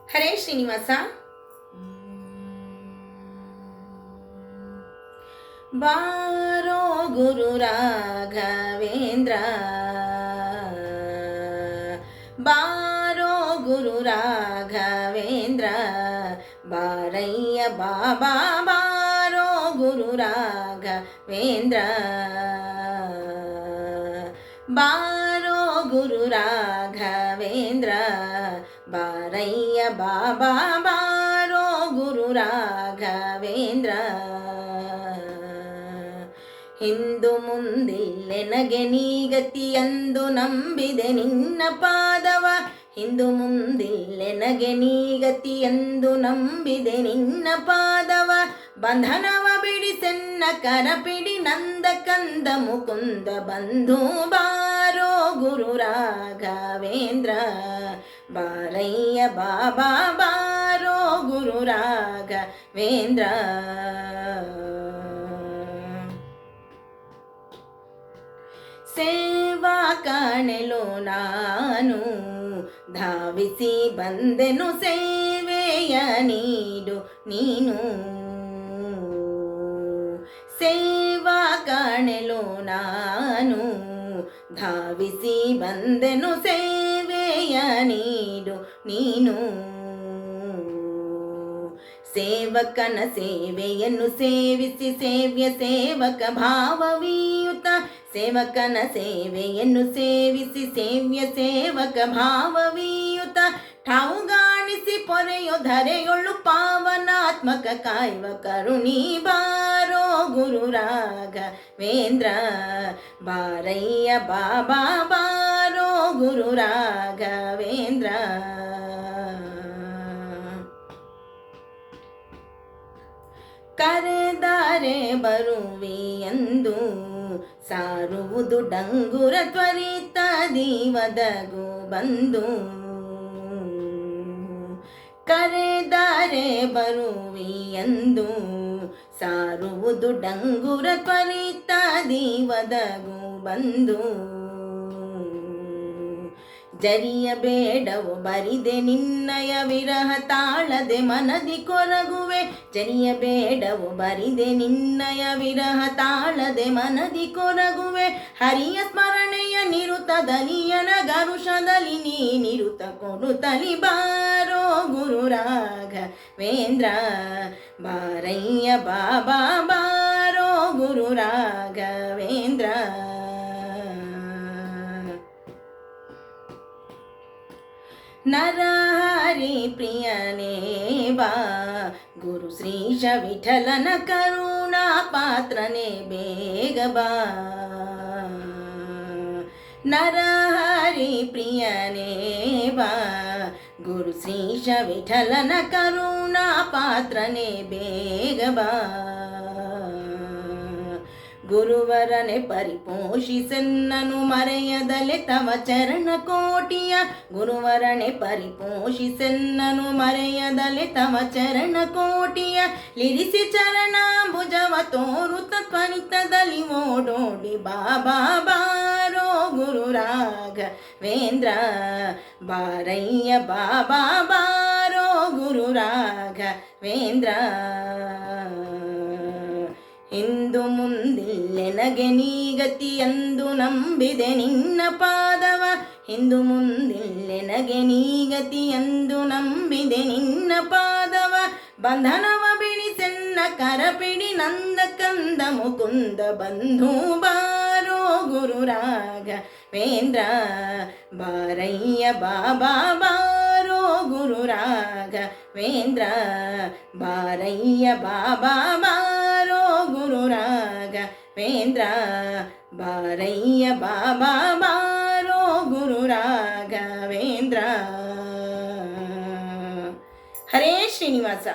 ಹರೇ ಶ್ರೀನಿವಾಸ. ಬಾರೋ ಗುರು ರಾಘವೇಂದ್ರ, ಬಾರೋ ಗುರು ರಾಘವೇಂದ್ರ, ಬಾರಯ್ಯ ಬಾಬಾ ಬಾರೋ ಗುರು ರಾಘವೇಂದ್ರ, ಬಾರೋ ಗುರು ರಾಘವೇಂದ್ರ, ಬಾರಯ್ಯ ಬಾಬಾ ಬಾರೋ ಗುರು ರಾಘವೇಂದ್ರ. ಹಿಂದು ಮುಂದಿಲ್ಲೆನಗೆ ನೀಗತಿಯಂದು ನಂಬಿದೆ ನಿನ್ನ ಪಾದವ, ಹಿಂದು ಮುಂದಿಲ್ಲೆನಗೆ ನೀಗತಿಯಂದು ನಂಬಿದೆ ನಿನ್ನ ಪಾದವ, ಬಂಧನವ ಬಿಡಿಸೆನ್ನ ಕರಪಿಡಿ ನಂದ ಕಂದ ಮುಕುಂದ ಬಂಧು ಬಾರೋ ಗುರು ರಾಘವೇಂದ್ರ, ಬಾರಯ್ಯ ಬಾಬಾ ಬಾರೋ ಗುರು ರಾಘವೇಂದ್ರ. ಸೇವಾ ಕಾಣೆಲು ನಾನು ಧಾವಿಸಿ ಬಂದೆನು, ಸೇವೆಯ ನೀಡು ನೀನು, ಸೇವಾ ಕಾಣೆಲು ನಾನು ಧಾವಿಸಿ ಬಂದೆನು, ಸೇವೆಯ ನೀಡು ನೀನು. ಸೇವಕನ ಸೇವೆಯನ್ನು ಸೇವಿಸಿ ಸೇವ್ಯ ಸೇವಕ ಭಾವವೀಯುತ, ಸೇವಕನ ಸೇವೆಯನ್ನು ಸೇವಿಸಿ ಸೇವ್ಯ ಸೇವಕ ಭಾವವೀಯುತ, ಠಾವುಗಾಣಿಸಿ ಪೊರೆಯೋ ಧರೆಯೊಳು ಪಾವನಾತ್ಮಕ ಕಾಯುವ ಕರುಣಿ ಬಾರೋ ಗುರು ರಾಘವೇಂದ್ರ, ಬಾರಯ್ಯ ಬಾಬಾ ಬಾರೋ ಗುರು ರಾಘವೇಂದ್ರ. ಕರೆದಾರೆ ಬರುವೆಯೆಂದು ಸಾರುವುದು ಡಂಗುರ ತ್ವರಿತ ದೀವದಗು ಬಂದು, ಕರೆದಾರೆ ಬರುವೆಯೆಂದು ಸಾರುವುದು ಡಂಗುರ ತ್ವರಿತ ದೀವದಗು ಬಂದು, ಜರಿಯ ಬೇಡವು ಬರಿದೆ ನಿನ್ನಯ ವಿರಹ ತಾಳದೆ ಮನದಿ ಕೊರಗುವೆ, ಜರಿಯ ಬೇಡವು ಬರಿದೆ ನಿನ್ನಯ ವಿರಹ ತಾಳದೆ ಮನದಿ ಕೊರಗುವೆ, ಹರಿಯ ಸ್ಮರಣೆಯ ನಿರುತದಲಿಯನ ಗರುಷದಲ್ಲಿ ನೀ ನಿರುತ ಕೊಡುತ್ತಲಿ ಬಾರೋ ಗುರು ರಾಘವೇಂದ್ರ, ಬಾರಯ್ಯ ಬಾಬಾ ಬಾರೋ ಗುರು ರಾಘವೇಂದ್ರ. ನರಹರಿ ಪ್ರಿಯನೇ ಬಾ ಗುರು ಶ್ರೀಶ ವಿಠಲನ ಕರುಣಾ ಪಾತ್ರನೇ ಬೇಗ ಬಾ, ನರಹರಿ ಪ್ರಿಯನೇ ಬಾ ಗುರು ಶ್ರೀಶ ವಿಠಲನ ಕರುಣಾ ಪಾತ್ರನೇ ಬೇಗ ಬಾ. ಗುರುವರನೆ ಪರಿಪೋಷಿಸೆನ್ನನು ಮರೆಯದಲೆ ತವ ಚರಣ ಕೋಟಿಯ, ಗುರುವರನೆ ಪರಿಪೋಷಿಸೆನ್ನನು ಮರೆಯದಲೆ ತವ ಚರಣ ಕೋಟಿಯ, ಲಿರಿಸಿ ಚರಣಾಂಬುಜವ ತೋರುತ ತ್ವರಿತದಲ್ಲಿ ಓಡೋಡಿ ಬಾಬಾ ಬಾರೋ ಗುರು ರಾಘವೇಂದ್ರ, ಬಾರಯ್ಯ ಬಾಬಾ ಬಾರೋ ಗುರು ರಾಘವೇಂದ್ರ. ಹಿಂದು ಮುಂದಿಲ್ಲೆನಗೆ ನೀಗತಿಯಂದು ನಂಬಿದೆ ನಿನ್ನ ಪಾದವ, ಹಿಂದು ಮುಂದಿಲ್ಲೆನಗೆ ನೀಗತಿಯಂದು ನಂಬಿದೆ ನಿನ್ನ ಪಾದವ, ಬಂಧನವ ಬಿಡಿಸೆನ್ನ ಕರಪಿಡಿ ನಂದ ಕಂದ ಮುಕುಂದ ಬಂಧು ಬಾರೋ ಗುರು ರಾಘವೇಂದ್ರ, ಬಾರಯ್ಯ ಬಾಬಾ ಬಾರೋ ಗುರು ರಾಘವೇಂದ್ರ, ಬಾರಯ್ಯ ಬಾಬಾ ಬಾರೋ ಗುರು ರಾಘವೇಂದ್ರ, ಬಾರಯ್ಯ ಬಾಬಾ ಬಾರೋ ಗುರು ರಾಘವೇಂದ್ರ. ಹರೇ ಶ್ರೀನಿವಾಸ.